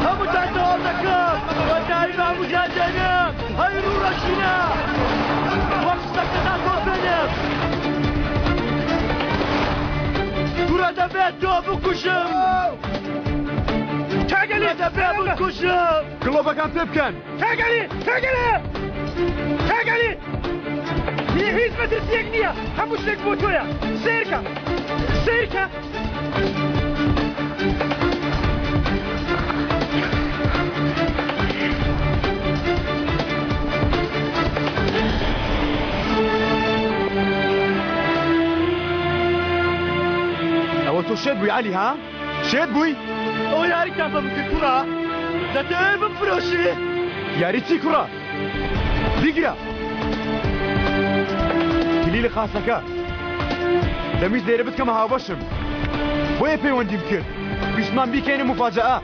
هەمووتان تەواو دەکەم بە ناوی ماموجان جانم هەیر و ڕەشینە وەک شتەکەتان تۆ بێنم دوورە دەبێت تۆ بکوشم تاگەلی دەبێت بکوشم گڵۆپەکان پێ بکەن تاگەلی هیچ مەترسیەک نییە هەموو شتێک بۆ تۆیە سیرکە ئەوە تۆ شێت بووی عەلی ها؟ شێت بووی؟ ئەوە یاریتان بە بکرد کوڕە دەتەوێت بفرۆشی یاری چی کوڕە؟ دیگرە کلیلە خاسەکە دەمیست لێرە بتکەمە هاوبەشم بۆیە پەیوەندیم کرد ویسمان بیکەینە مفاجەئە